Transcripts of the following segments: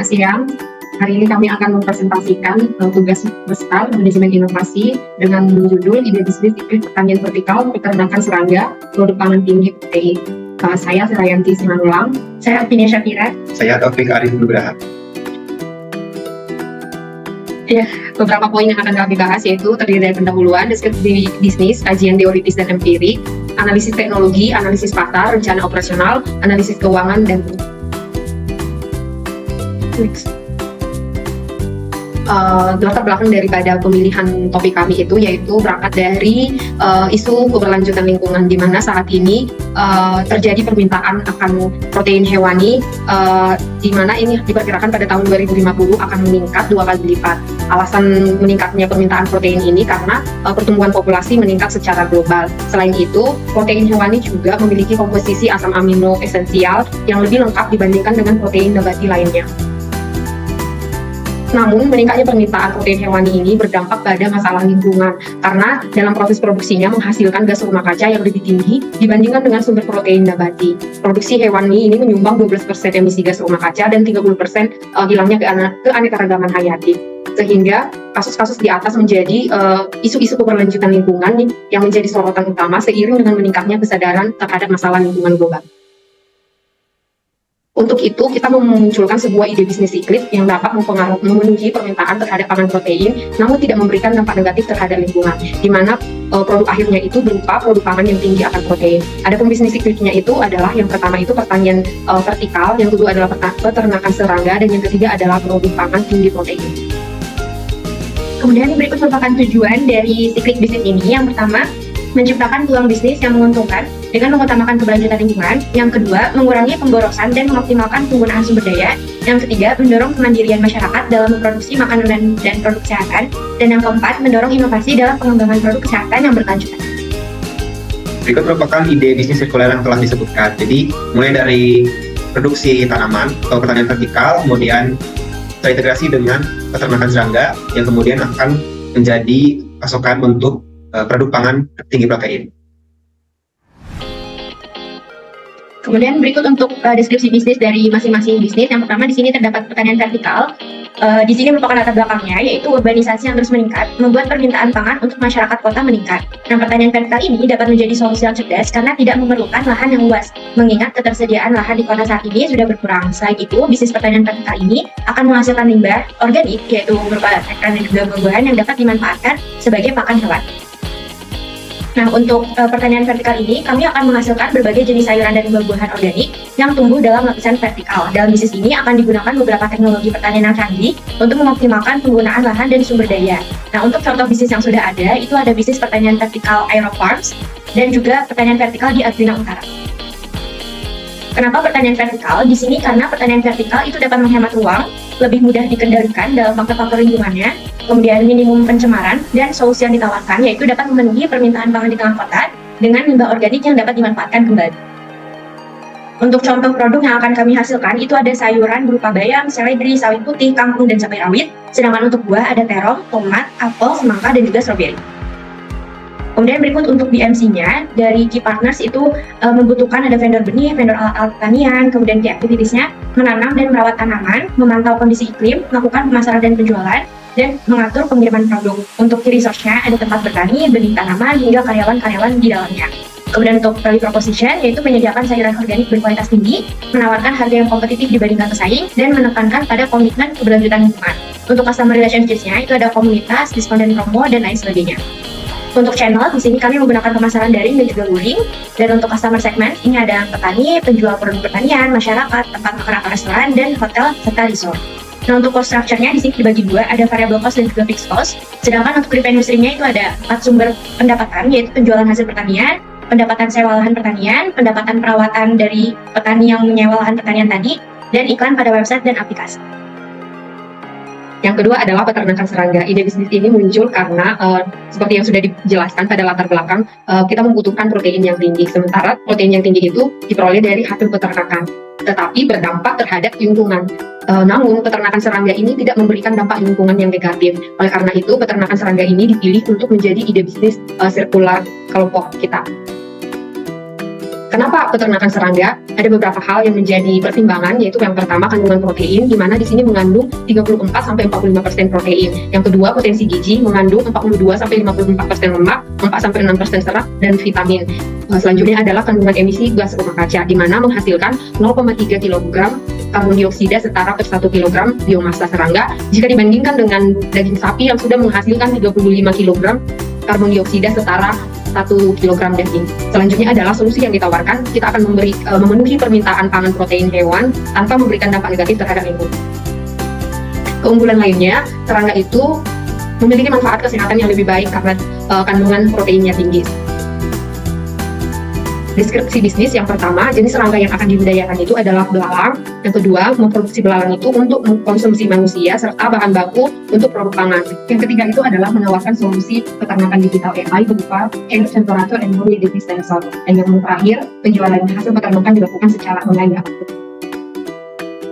Selamat siang. Hari ini kami akan mempresentasikan tugas besar manajemen inovasi dengan judul ide bisnis iklim pertanian vertikal peternakan serangga produk pangan tinggi protein. Saya Serayanti Simanulang. Saya Alvina Syafira. Saya Taufik Arif Nugraha. Ya, beberapa poin yang akan kami bahas yaitu terdiri dari pendahuluan, deskripsi bisnis, kajian teoritis dan empirik, analisis teknologi, analisis pasar, rencana operasional, analisis keuangan, dan latar belakang daripada pemilihan topik kami itu yaitu berangkat dari isu keberlanjutan lingkungan, di mana saat ini terjadi permintaan akan protein hewani, di mana ini diperkirakan pada tahun 2050 akan meningkat 2 kali lipat. Alasan meningkatnya permintaan protein ini karena pertumbuhan populasi meningkat secara global. Selain itu, protein hewani juga memiliki komposisi asam amino esensial yang lebih lengkap dibandingkan dengan protein nabati lainnya. Namun, meningkatnya permintaan protein hewani ini berdampak pada masalah lingkungan, karena dalam proses produksinya menghasilkan gas rumah kaca yang lebih tinggi dibandingkan dengan sumber protein nabati. Produksi hewani ini menyumbang 12% emisi gas rumah kaca dan 30% hilangnya keanekaragaman hayati. Sehingga kasus-kasus di atas menjadi isu-isu keberlanjutan lingkungan yang menjadi sorotan utama seiring dengan meningkatnya kesadaran terhadap masalah lingkungan global. Untuk itu, kita memunculkan sebuah ide bisnis iklim yang dapat memenuhi permintaan terhadap pangan protein, namun tidak memberikan dampak negatif terhadap lingkungan, di mana produk akhirnya itu berupa produk pangan yang tinggi akan protein. Adapun bisnis iklimnya itu adalah yang pertama itu pertanian vertikal, yang kedua adalah peternakan serangga, dan yang ketiga adalah produk pangan tinggi protein. Kemudian berikut merupakan tujuan dari siklik bisnis ini. Yang pertama, menciptakan peluang bisnis yang menguntungkan dengan mengutamakan keberlanjutan lingkungan. Yang kedua, mengurangi pemborosan dan mengoptimalkan penggunaan sumber daya. Yang ketiga, mendorong kemandirian masyarakat dalam memproduksi makanan dan produk kesehatan. Dan yang keempat, mendorong inovasi dalam pengembangan produk kesehatan yang berkelanjutan. Berikut merupakan ide bisnis sirkuler yang telah disebutkan. Jadi, mulai dari produksi tanaman atau pertanian vertikal, kemudian terintegrasi dengan peternakan serangga, yang kemudian akan menjadi pasokan untuk produk pangan tinggi protein. Kemudian berikut untuk deskripsi bisnis dari masing-masing bisnis. Yang pertama di sini terdapat pertanian vertikal. Di sini merupakan latar belakangnya yaitu urbanisasi yang terus meningkat, membuat permintaan pangan untuk masyarakat kota meningkat. Nah, pertanian vertikal ini dapat menjadi solusi yang cerdas karena tidak memerlukan lahan yang luas, mengingat ketersediaan lahan di kota saat ini sudah berkurang. Selain itu, bisnis pertanian vertikal ini akan menghasilkan limbah organik, yaitu berupa ikan dan juga buah-buahan yang dapat dimanfaatkan sebagai pakan hewan. Nah, untuk pertanian vertikal ini, kami akan menghasilkan berbagai jenis sayuran dan buah-buahan organik yang tumbuh dalam lapisan vertikal. Dalam bisnis ini akan digunakan beberapa teknologi pertanian yang canggih untuk mengoptimalkan penggunaan lahan dan sumber daya. Nah, untuk contoh bisnis yang sudah ada, itu ada bisnis pertanian vertikal Aerofarms dan juga pertanian vertikal di Arjuna Utara. Kenapa pertanian vertikal? Di sini karena pertanian vertikal itu dapat menghemat ruang, lebih mudah dikendalikan dalam faktor-faktor lingkungannya, kemudian minimum pencemaran, dan solusi yang ditawarkan yaitu dapat memenuhi permintaan pangan di tengah kota dengan limbah organik yang dapat dimanfaatkan kembali. Untuk contoh produk yang akan kami hasilkan itu ada sayuran berupa bayam, seledri, sawit putih, kangkung, dan cabai rawit. Sedangkan untuk buah ada terong, tomat, apel, semangka, dan juga stroberi. Kemudian berikut untuk BMC-nya, dari Key Partners itu membutuhkan ada vendor benih, vendor alat pertanian, kemudian key activitiesnya, menanam dan merawat tanaman, memantau kondisi iklim, melakukan pemasaran dan penjualan, dan mengatur pengiriman produk. Untuk key resource-nya ada tempat bertani, benih tanaman, hingga karyawan-karyawan di dalamnya. Kemudian untuk value proposition, yaitu menyediakan sayuran organik berkualitas tinggi, menawarkan harga yang kompetitif dibandingkan pesaing, dan menekankan pada komitmen keberlanjutan lingkungan. Untuk customer relationships-nya itu ada komunitas, diskon dan promo, dan lain sebagainya. Untuk channel, di sini kami menggunakan pemasaran daring dan juga luring. Dan untuk customer segment, ini ada petani, penjual produk pertanian, masyarakat, tempat makan atau restoran, dan hotel serta resort. Nah, untuk cost structure-nya di sini dibagi dua, ada variable cost dan juga fixed cost. Sedangkan untuk revenue stream-nya itu ada 4 sumber pendapatan, yaitu penjualan hasil pertanian, pendapatan sewa lahan pertanian, pendapatan perawatan dari petani yang menyewa lahan pertanian tadi, dan iklan pada website dan aplikasi. Yang kedua adalah peternakan serangga. Ide bisnis ini muncul karena seperti yang sudah dijelaskan pada latar belakang, kita membutuhkan protein yang tinggi. Sementara protein yang tinggi itu diperoleh dari hasil peternakan, tetapi berdampak terhadap lingkungan. Namun peternakan serangga ini tidak memberikan dampak lingkungan yang negatif. Oleh karena itu, peternakan serangga ini dipilih untuk menjadi ide bisnis sirkular kelompok kita. Kenapa peternakan serangga? Ada beberapa hal yang menjadi pertimbangan, yaitu yang pertama kandungan protein, di mana di sini mengandung 34-45% protein. Yang kedua potensi gizi, mengandung 42-54% lemak, 4-6% serat, dan vitamin. Selanjutnya adalah kandungan emisi gas rumah kaca, di mana menghasilkan 0,3 kg karbon dioksida setara per 1 kg biomasa serangga, jika dibandingkan dengan daging sapi yang sudah menghasilkan 35 kg karbon dioksida setara 1 kg daging. Selanjutnya adalah solusi yang ditawarkan. Kita akan memenuhi permintaan pangan protein hewan tanpa memberikan dampak negatif terhadap lingkungan. Keunggulan lainnya, serangga itu memiliki manfaat kesehatan yang lebih baik karena kandungan proteinnya tinggi. Deskripsi bisnis yang pertama, jenis serangga yang akan dibudidayakan itu adalah belalang. Yang kedua, memproduksi belalang itu untuk mengkonsumsi manusia serta bahan baku untuk produk pangan. Yang ketiga itu adalah menawarkan solusi peternakan digital AI berupa Egg Generator and Body Disease Sensor. Dan yang terakhir, penjualan hasil peternakan dilakukan secara online.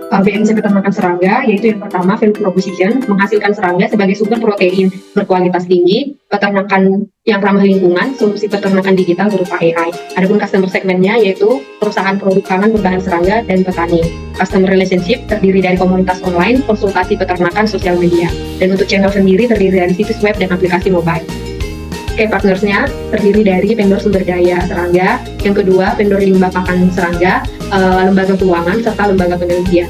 BNC peternakan serangga, yaitu yang pertama value proposition, menghasilkan serangga sebagai sumber protein berkualitas tinggi, peternakan yang ramah lingkungan, solusi peternakan digital berupa AI. Adapun customer segmennya yaitu perusahaan produk pangan berbahan serangga dan petani. Customer relationship terdiri dari komunitas online, konsultasi peternakan, sosial media. Dan untuk channel sendiri terdiri dari situs web dan aplikasi mobile. Partnersnya terdiri dari vendor sumber daya serangga, yang kedua vendor limbah pakan serangga, lembaga keuangan, serta lembaga penelitian.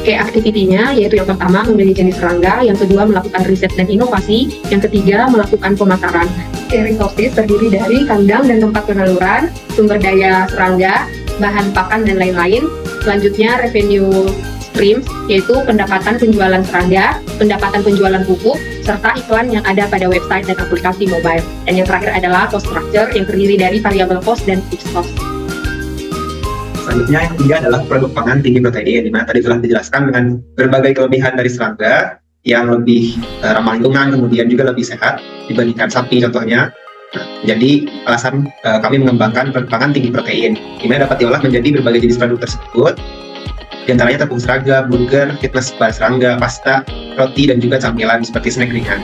Activity-nya yaitu yang pertama memilih jenis serangga, yang kedua melakukan riset dan inovasi, yang ketiga melakukan pemasaran. Resources terdiri dari kandang dan tempat peneluran, sumber daya serangga, bahan pakan dan lain-lain. Selanjutnya revenue streams, yaitu pendapatan penjualan serangga, pendapatan penjualan pupuk, serta iklan yang ada pada website dan aplikasi mobile. Dan yang terakhir adalah cost structure yang terdiri dari variable cost dan fixed cost. Selanjutnya yang ketiga adalah produk pangan tinggi protein, di mana tadi telah dijelaskan dengan berbagai kelebihan dari serangga yang lebih ramah lingkungan, kemudian juga lebih sehat dibandingkan sapi contohnya. Jadi alasan kami mengembangkan produk pangan tinggi protein, di mana dapat diolah menjadi berbagai jenis produk tersebut. Di antaranya tepung serangga, burger, fitness bar serangga, pasta, roti, dan juga camilan seperti snack ringan.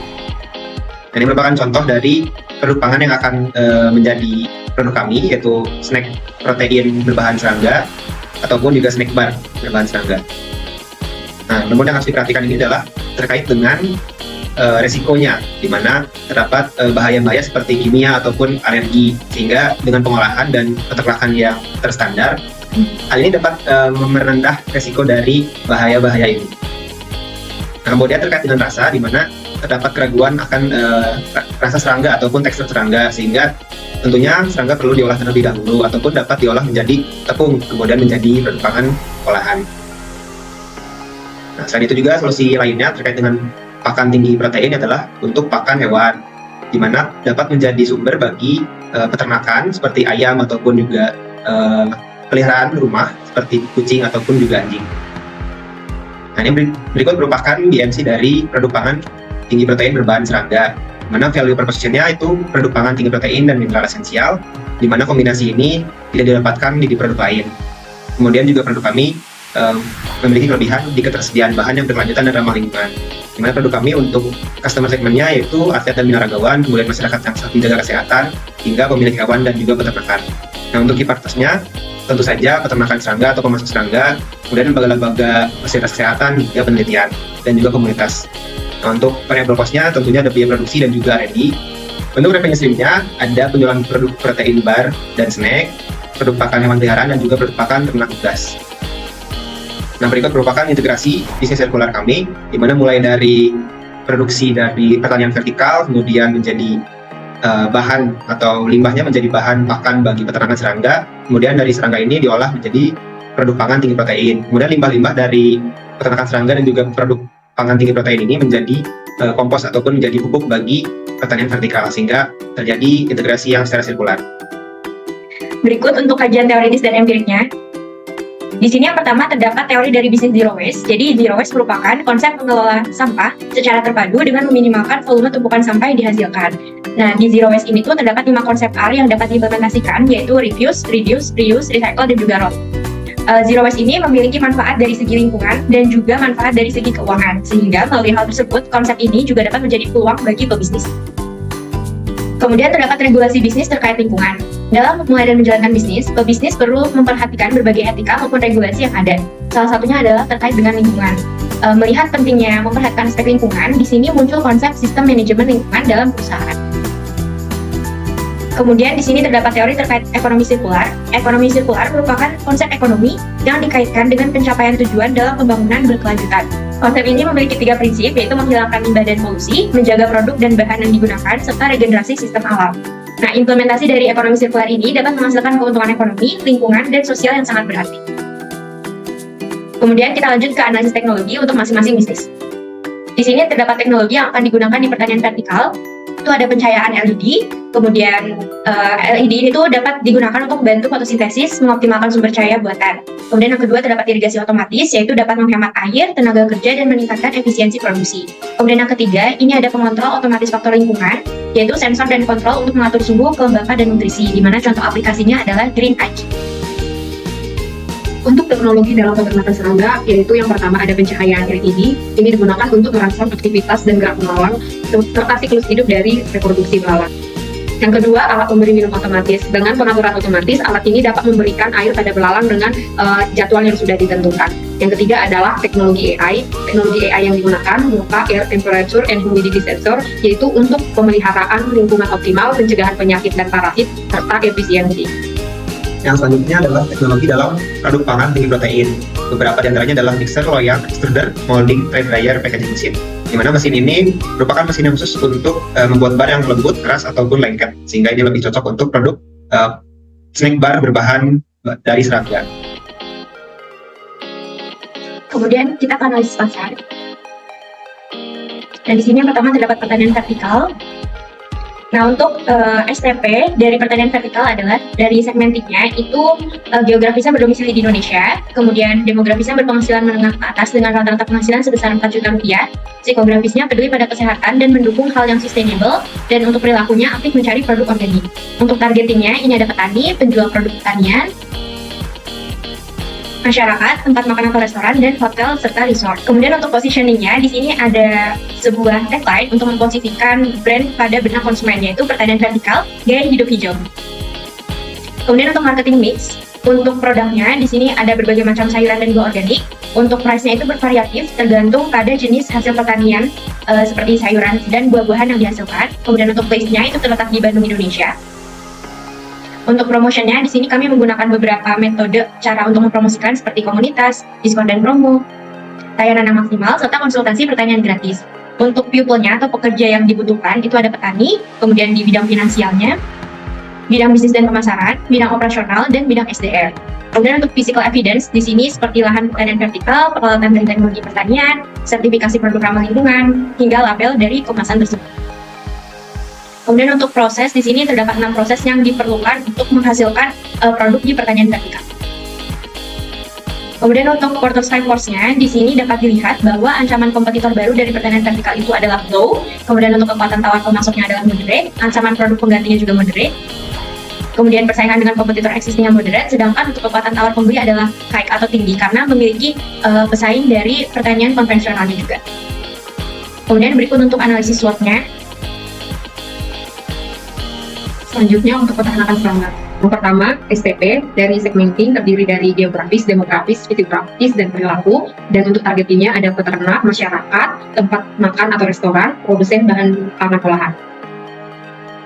Dan ini merupakan contoh dari produk pangan yang akan menjadi produk kami, yaitu snack protein berbahan serangga, ataupun juga snack bar berbahan serangga. Nah, namun yang harus diperhatikan ini adalah terkait dengan resikonya, di mana terdapat bahaya-bahaya seperti kimia ataupun alergi, sehingga dengan pengolahan dan peternakan yang terstandar, hal ini dapat merendah resiko dari bahaya-bahaya ini. Nah, kemudian terkait dengan rasa, di mana terdapat keraguan akan rasa serangga ataupun tekstur serangga, sehingga tentunya serangga perlu diolah terlebih dahulu ataupun dapat diolah menjadi tepung, kemudian menjadi produk pangan olahan. Nah, selain itu juga solusi lainnya terkait dengan pakan tinggi protein adalah untuk pakan hewan, di mana dapat menjadi sumber bagi peternakan seperti ayam ataupun juga peliharaan rumah seperti kucing ataupun juga anjing. Nah, ini berikut merupakan BMC dari produk pangan tinggi protein berbahan serangga, di mana value proposition-nya itu produk pangan tinggi protein dan mineral esensial, di mana kombinasi ini tidak didapatkan di produk lain. Kemudian juga produk kami memiliki kelebihan di ketersediaan bahan yang berkelanjutan dan ramah lingkungan, di mana produk kami untuk customer segmennya yaitu atlet dan binaragawan, kemudian masyarakat yang menjaga kesehatan, hingga pemilik hewan dan juga peternakan. Nah, untuk key partners-nya tentu saja peternakan serangga atau pemasok serangga, kemudian lembaga-lembaga fasilitas kesehatan hingga penelitian, dan juga komunitas. Nah, untuk variable cost-nya tentunya ada biaya produksi dan juga R&D. Untuk revenue stream-nya ada penjualan produk protein bar dan snack, produk pakan hewan peliharaan, dan juga produk pakan ternak unggas. Nah, berikut merupakan integrasi bisnis sirkular kami, di mana mulai dari produksi dari pertanian vertikal, kemudian menjadi bahan atau limbahnya menjadi bahan pakan bagi peternakan serangga, kemudian dari serangga ini diolah menjadi produk pangan tinggi protein. Kemudian limbah-limbah dari peternakan serangga dan juga produk pangan tinggi protein ini menjadi kompos ataupun menjadi pupuk bagi pertanian vertikal, sehingga terjadi integrasi yang secara sirkular. Berikut untuk kajian teoritis dan empiriknya. Di sini yang pertama terdapat teori dari bisnis zero waste. Jadi zero waste merupakan konsep mengelola sampah secara terpadu dengan meminimalkan volume tumpukan sampah yang dihasilkan. Nah, di zero waste ini tuh terdapat 5 konsep R yang dapat diimplementasikan, yaitu refuse, reduce, reuse, recycle, dan juga roll. Zero waste ini memiliki manfaat dari segi lingkungan dan juga manfaat dari segi keuangan, sehingga melalui hal tersebut konsep ini juga dapat menjadi peluang bagi pebisnis. Kemudian terdapat regulasi bisnis terkait lingkungan. Dalam memulai dan menjalankan bisnis, pebisnis perlu memperhatikan berbagai etika maupun regulasi yang ada. Salah satunya adalah terkait dengan lingkungan. Melihat pentingnya memperhatikan aspek lingkungan, di sini muncul konsep sistem manajemen lingkungan dalam perusahaan. Kemudian di sini terdapat teori terkait ekonomi sirkular. Ekonomi sirkular merupakan konsep ekonomi yang dikaitkan dengan pencapaian tujuan dalam pembangunan berkelanjutan. Konsep ini memiliki 3 prinsip, yaitu menghilangkan limbah dan polusi, menjaga produk dan bahan yang digunakan, serta regenerasi sistem alam. Nah, implementasi dari ekonomi sirkular ini dapat menghasilkan keuntungan ekonomi, lingkungan, dan sosial yang sangat berarti. Kemudian kita lanjut ke analisis teknologi untuk masing-masing bisnis. Di sini terdapat teknologi yang akan digunakan di pertanian vertikal. Itu ada pencahayaan LED, kemudian LED ini tuh dapat digunakan untuk membantu fotosintesis, mengoptimalkan sumber cahaya buatan. Kemudian yang kedua terdapat irigasi otomatis, yaitu dapat menghemat air, tenaga kerja, dan meningkatkan efisiensi produksi. Kemudian yang ketiga, ini ada pengontrol otomatis faktor lingkungan, yaitu sensor dan kontrol untuk mengatur suhu, kelembapan, dan nutrisi, di mana contoh aplikasinya adalah Green IQ. Untuk teknologi dalam peternakan serangga, yaitu yang pertama ada pencahayaan LED, ini digunakan untuk merangsang aktivitas dan gerak belalang serta siklus hidup dari reproduksi belalang. Yang kedua, alat pemberi minum otomatis. Dengan pengaturan otomatis, alat ini dapat memberikan air pada belalang dengan jadwal yang sudah ditentukan. Yang ketiga adalah teknologi AI. Teknologi AI yang digunakan berupa air temperature and humidity sensor, yaitu untuk pemeliharaan lingkungan optimal, pencegahan penyakit dan parasit, serta efisiensi. Yang selanjutnya adalah teknologi dalam produk pangan tinggi protein. Beberapa di antaranya adalah mixer, loyang, extruder, molding, tray dryer, packaging mesin. Di mana mesin ini merupakan mesin yang khusus untuk membuat bar yang lembut, keras, ataupun lengket. Sehingga ini lebih cocok untuk produk snack bar berbahan dari serangga. Kemudian kita akan analisis pasar. Dan di sini yang pertama terdapat pertanian vertikal. Nah, untuk STP dari pertanian vertikal adalah dari segmentingnya itu geografisnya berdomisili di Indonesia, kemudian demografisnya berpenghasilan menengah ke atas dengan rata-rata penghasilan sebesar 4 juta rupiah, psikografisnya peduli pada kesehatan dan mendukung hal yang sustainable, dan untuk perilakunya aktif mencari produk organik. Untuk targetingnya ini ada petani, penjual produk pertanian, masyarakat, tempat makan atau restoran, dan hotel serta resort. Kemudian untuk positioningnya, di sini ada sebuah tagline untuk memposisikan brand pada benak konsumen, yaitu pertanian vertikal, gaya hidup hijau. Kemudian untuk marketing mix, untuk produknya di sini ada berbagai macam sayuran dan buah organik. Untuk price-nya itu bervariatif, tergantung pada jenis hasil pertanian seperti sayuran dan buah-buahan yang dihasilkan. Kemudian untuk place-nya itu terletak di Bandung, Indonesia. Untuk promotionnya, di sini kami menggunakan beberapa metode cara untuk mempromosikan seperti komunitas, diskon dan promo, layanan yang maksimal, serta konsultasi pertanian gratis. Untuk pupilnya atau pekerja yang dibutuhkan, itu ada petani, kemudian di bidang finansialnya, bidang bisnis dan pemasaran, bidang operasional, dan bidang SDR. Kemudian untuk physical evidence, di sini seperti lahan pertanian vertikal, peralatan dan teknologi pertanian, sertifikasi produk ramah lingkungan, hingga label dari kemasan tersebut. Kemudian untuk proses, di sini terdapat 6 proses yang diperlukan untuk menghasilkan produk di pertanian vertikal. Kemudian untuk quarter life force-nya, di sini dapat dilihat bahwa ancaman kompetitor baru dari pertanian vertikal itu adalah low. Kemudian untuk kekuatan tawar pemasoknya adalah moderate, ancaman produk penggantinya juga moderate. Kemudian persaingan dengan kompetitor existing yang moderate, sedangkan untuk kekuatan tawar pembeli adalah high atau tinggi karena memiliki pesaing dari pertanian konvensionalnya juga. Kemudian berikut untuk analisis SWOT-nya. Selanjutnya untuk peternakan serangga. Yang pertama, STP dari segmenting terdiri dari geografis, demografis, psikografis, dan perilaku. Dan untuk targetingnya ada peternak, masyarakat, tempat makan atau restoran, produsen bahan pangan olahan.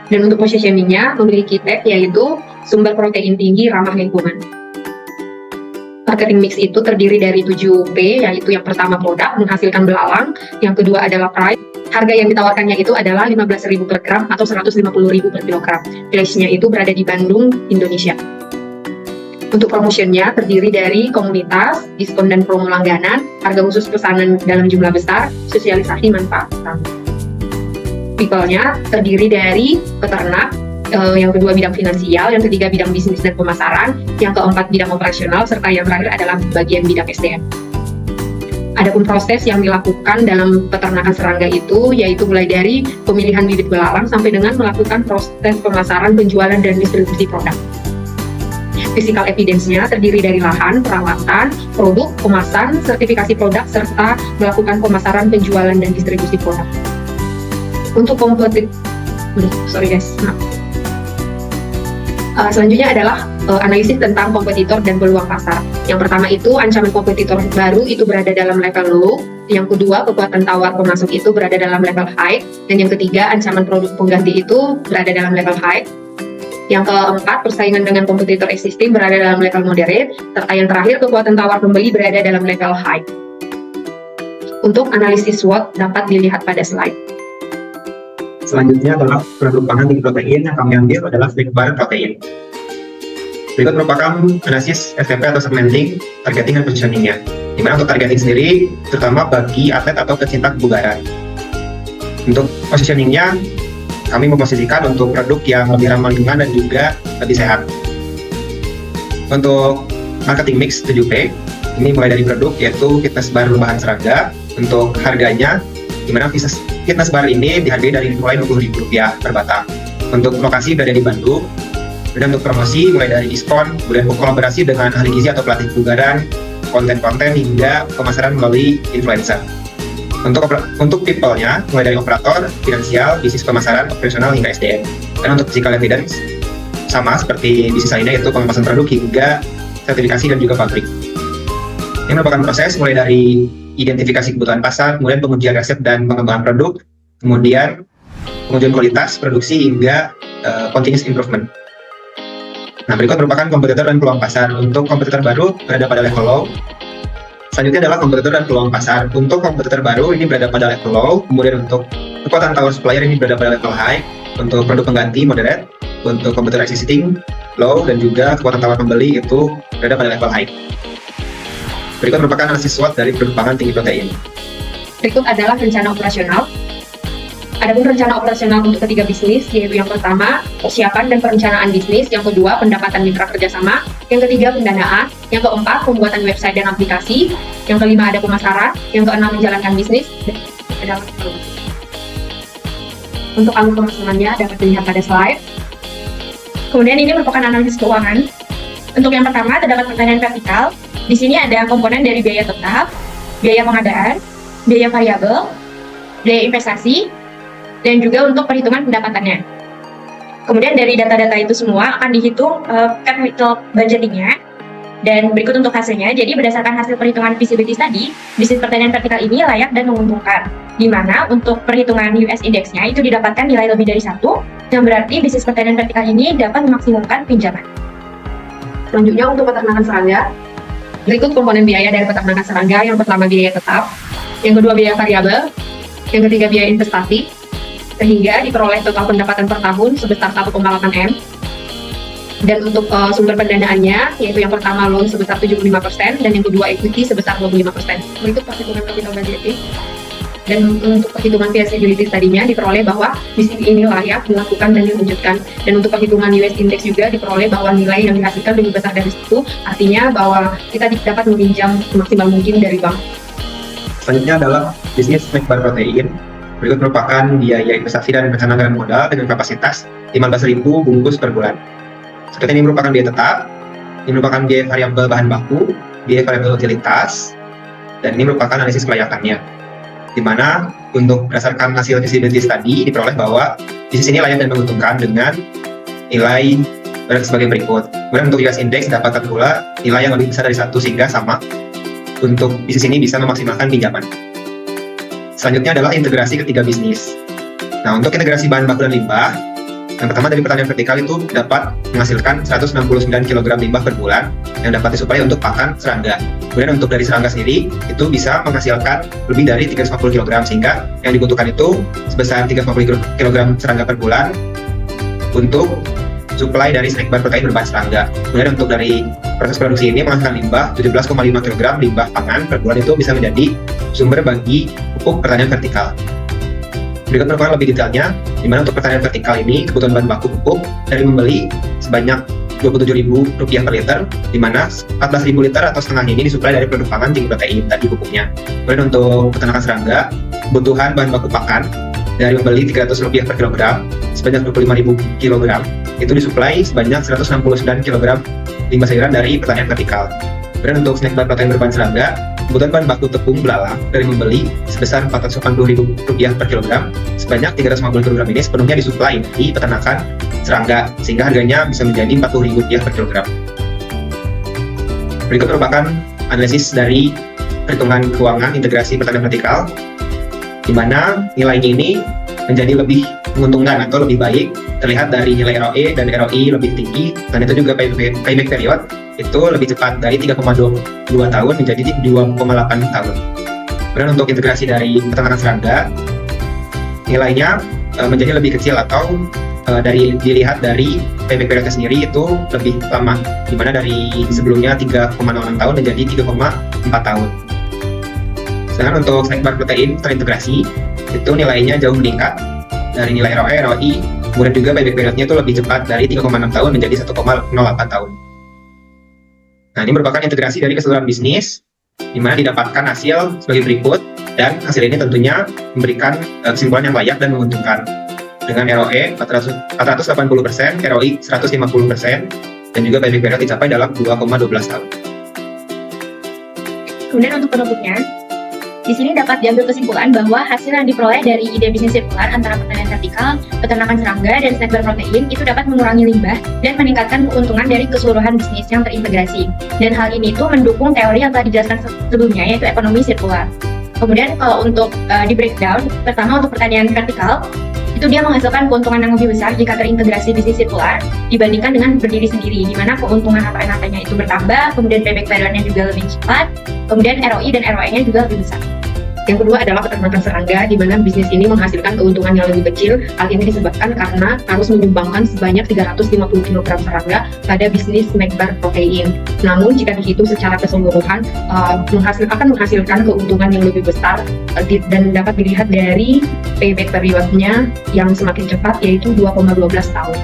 Dan untuk positioningnya memiliki tag yaitu sumber protein tinggi ramah lingkungan. Marketing mix itu terdiri dari 7P, yaitu yang pertama produk, menghasilkan belalang, yang kedua adalah price. Harga yang ditawarkannya itu adalah 15.000 per gram atau 150.000 per kilogram. Place-nya itu berada di Bandung, Indonesia. Untuk promotionnya terdiri dari komunitas, diskon dan promo langganan, harga khusus pesanan dalam jumlah besar, sosialisasi manfaat. People-nya terdiri dari peternak, yang kedua bidang finansial, yang ketiga bidang bisnis dan pemasaran, yang keempat bidang operasional, serta yang terakhir adalah bagian bidang SDM. Adapun proses yang dilakukan dalam peternakan serangga itu yaitu mulai dari pemilihan bibit belalang sampai dengan melakukan proses pemasaran, penjualan, dan distribusi produk. Physical evidence-nya terdiri dari lahan, peralatan, produk, kemasan, sertifikasi produk, serta melakukan pemasaran, penjualan, dan distribusi produk. Untuk Selanjutnya adalah analisis tentang kompetitor dan peluang pasar. Yang pertama itu ancaman kompetitor baru itu berada dalam level low. Yang kedua, kekuatan tawar pemasok itu berada dalam level high. Dan yang ketiga, ancaman produk pengganti itu berada dalam level high. Yang keempat, persaingan dengan kompetitor existing berada dalam level moderate. Serta yang terakhir, kekuatan tawar pembeli berada dalam level high. Untuk analisis SWOT dapat dilihat pada slide. Selanjutnya adalah produk pangan tinggi protein yang kami ambil adalah snack bar protein. Berikut merupakan analisis SMP atau segmenting, targeting, dan positioningnya. Dimana untuk targeting sendiri, terutama bagi atlet atau pecinta kebugaran. Untuk positioningnya, kami memposisikan untuk produk yang lebih ramah lingkungan dan juga lebih sehat. Untuk marketing mix 7P, ini mulai dari produk yaitu fitness bar berbahan serangga. Untuk harganya, dimana fitness bar ini dihargai dari mulai Rp20.000 per batang. Untuk lokasi berada di Bandung, dan untuk promosi mulai dari diskon, kemudian kolaborasi dengan ahli gizi atau pelatih kebugaran, konten-konten hingga pemasaran melalui influencer. Untuk people-nya, mulai dari operator, finansial, bisnis pemasaran, operasional hingga SDM. Dan untuk physical evidence, sama seperti bisnis lainnya yaitu pengemasan produk hingga sertifikasi dan juga pabrik. Ini merupakan proses mulai dari identifikasi kebutuhan pasar, kemudian pengujian resep dan pengembangan produk, kemudian pengujian kualitas, produksi, hingga continuous improvement. Nah, berikut merupakan kompetitor dan peluang pasar. Untuk kompetitor baru berada pada level low. Selanjutnya adalah kompetitor dan peluang pasar. Untuk kompetitor baru ini berada pada level low, kemudian untuk kekuatan tawar supplier ini berada pada level high, untuk produk pengganti moderate, untuk kompetitor existing low, dan juga kekuatan tawar pembeli itu berada pada level high. Berikut merupakan analisis SWOT dari produk pangan tinggi protein. Berikut adalah rencana operasional. Adapun rencana operasional untuk ketiga bisnis, yaitu yang pertama, persiapan dan perencanaan bisnis, yang kedua, pendapatan mitra kerjasama, yang ketiga, pendanaan, yang keempat, pembuatan website dan aplikasi, yang kelima, ada pemasaran, yang keenam, menjalankan bisnis, dan adalah promosi. Untuk alur pemasarannya dapat dilihat pada slide. Kemudian ini merupakan analisis keuangan. Untuk yang pertama, terdapat pertanyaan vertikal. Di sini ada komponen dari biaya tetap, biaya pengadaan, biaya variabel, biaya investasi, dan juga untuk perhitungan pendapatannya. Kemudian dari data-data itu semua akan dihitung capital budgeting-nya, dan berikut untuk hasilnya. Jadi berdasarkan hasil perhitungan feasibility tadi, bisnis pertanian vertikal ini layak dan menguntungkan. Di mana untuk perhitungan US Index-nya itu didapatkan nilai lebih dari 1, yang berarti bisnis pertanian vertikal ini dapat memaksimumkan pinjaman. Selanjutnya untuk peternakan serangga. Berikut komponen biaya dari peternakan serangga. Yang pertama, biaya tetap, yang kedua, biaya variabel, yang ketiga, biaya investasi, sehingga diperoleh total pendapatan per tahun sebesar 1,8 M. Dan untuk sumber pendanaannya, yaitu yang pertama loan sebesar 75%, dan yang kedua equity sebesar 25%. Berikut perhitungan capital budgeting. Dan untuk perhitungan feasibility tadinya diperoleh bahwa bisnis ini layak dilakukan dan diwujudkan. Dan untuk perhitungan US Index juga diperoleh bahwa nilai yang dihasilkan lebih besar dari itu, artinya bahwa kita dapat meminjam semaksimal mungkin dari bank. Selanjutnya adalah bisnis snack bar protein. Berikut merupakan biaya investasi dan perencanaan modal dengan kapasitas 15.000 bungkus per bulan. Seperti ini merupakan biaya tetap, ini merupakan biaya variabel bahan baku, biaya variabel utilitas, dan ini merupakan analisis kelayakannya. Di mana untuk berdasarkan hasil feasibility tadi diperoleh bahwa bisnis ini layak dan menguntungkan dengan nilai sebagai berikut. Kemudian untuk US Index dapatkan pula nilai yang lebih besar dari 1 sehingga sama untuk bisnis ini bisa memaksimalkan pinjaman. Selanjutnya adalah integrasi ketiga bisnis. Nah, untuk integrasi bahan baku dan limbah, yang pertama dari pertanian vertikal itu dapat menghasilkan 169 kg limbah per bulan yang dapat disuplai untuk pakan serangga. Kemudian untuk dari serangga sendiri itu bisa menghasilkan lebih dari 350 kg sehingga yang dibutuhkan itu sebesar 350 kg serangga per bulan untuk suplai dari snack bar protein berbahan serangga. Kemudian untuk dari proses produksi ini menghasilkan limbah 17,5 kg limbah pangan per bulan itu bisa menjadi sumber bagi pupuk pertanian vertikal. Berikut merupakan lebih detailnya, di mana untuk pertanian vertikal ini kebutuhan bahan baku pupuk dari membeli sebanyak Rp27.000 per liter, di mana 14.000 liter atau setengahnya ini disuplai dari produk pangan tinggi protein tadi pupuknya. Kemudian untuk peternakan serangga, kebutuhan bahan baku pakan dari membeli Rp300 per kilogram sebanyak 25.000 kg itu disuplai sebanyak 169 kg limbah sayuran dari pertanian vertikal. Kemudian untuk snack bar protein berbahan serangga kebutuhan bahan baku tepung belalang dari membeli sebesar Rp480.000 per kilogram. Sebanyak 350 kg ini sepenuhnya disuplai di peternakan serangga, sehingga harganya bisa menjadi Rp40.000 per kilogram. Berikut merupakan analisis dari perhitungan keuangan integrasi pertanian vertikal, di mana nilainya ini menjadi lebih menguntungkan atau lebih baik, terlihat dari nilai ROE dan ROI lebih tinggi, dan itu juga payback period itu lebih cepat dari 3,22 tahun menjadi 2,8 tahun. Kemudian untuk integrasi dari peternakan serangga, nilainya menjadi lebih kecil atau dilihat dari payback periodnya sendiri itu lebih lama, di mana dari sebelumnya 3,06 tahun menjadi 3,4 tahun. Sedangkan untuk snack protein terintegrasi itu nilainya jauh meningkat dari nilai ROE, ROI, kemudian juga payback periodnya itu lebih cepat dari 3,6 tahun menjadi 1,08 tahun. Nah, ini merupakan integrasi dari keseluruhan bisnis, di mana didapatkan hasil sebagai berikut, dan hasil ini tentunya memberikan kesimpulan yang layak dan menguntungkan. Dengan ROE 480%, ROI 150%, dan juga payback period dicapai dalam 2,12 tahun. Kemudian untuk penutupnya, di sini dapat diambil kesimpulan bahwa hasil yang diperoleh dari ide bisnis sirkular antara pertanian vertikal, peternakan serangga, dan snack bar protein itu dapat mengurangi limbah dan meningkatkan keuntungan dari keseluruhan bisnis yang terintegrasi. Dan hal ini tuh mendukung teori yang telah dijelaskan sebelumnya, yaitu ekonomi sirkular. Kemudian kalau untuk di breakdown, pertama untuk pertanian vertikal, itu dia menghasilkan keuntungan yang lebih besar jika terintegrasi bisnis sirkular dibandingkan dengan berdiri sendiri, di mana keuntungan atau NAT-nya itu bertambah, kemudian payback period-nya juga lebih cepat, kemudian ROI dan ROE-nya juga lebih besar. Yang kedua adalah peternakan serangga, di mana bisnis ini menghasilkan keuntungan yang lebih kecil. Hal ini disebabkan karena harus menyumbangkan sebanyak 350 kg serangga pada bisnis snack bar protein. Namun jika dihitung secara keseluruhan, akan menghasilkan keuntungan yang lebih besar dan dapat dilihat dari payback periodnya yang semakin cepat, yaitu 2,12 tahun.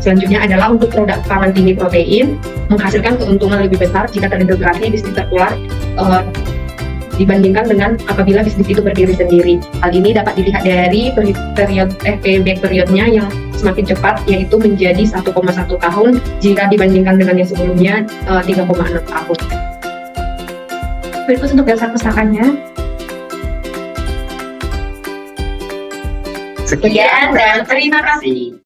Selanjutnya adalah untuk produk pangan tinggi protein, menghasilkan keuntungan lebih besar jika terintegrasi bisnis sirkular dibandingkan dengan apabila bisnis itu berdiri sendiri. Hal ini dapat dilihat dari payback periodnya yang semakin cepat, yaitu menjadi 1,1 tahun jika dibandingkan dengan yang sebelumnya 3,6 tahun. Berikut untuk dasar pustakannya. Sekian dan terima kasih.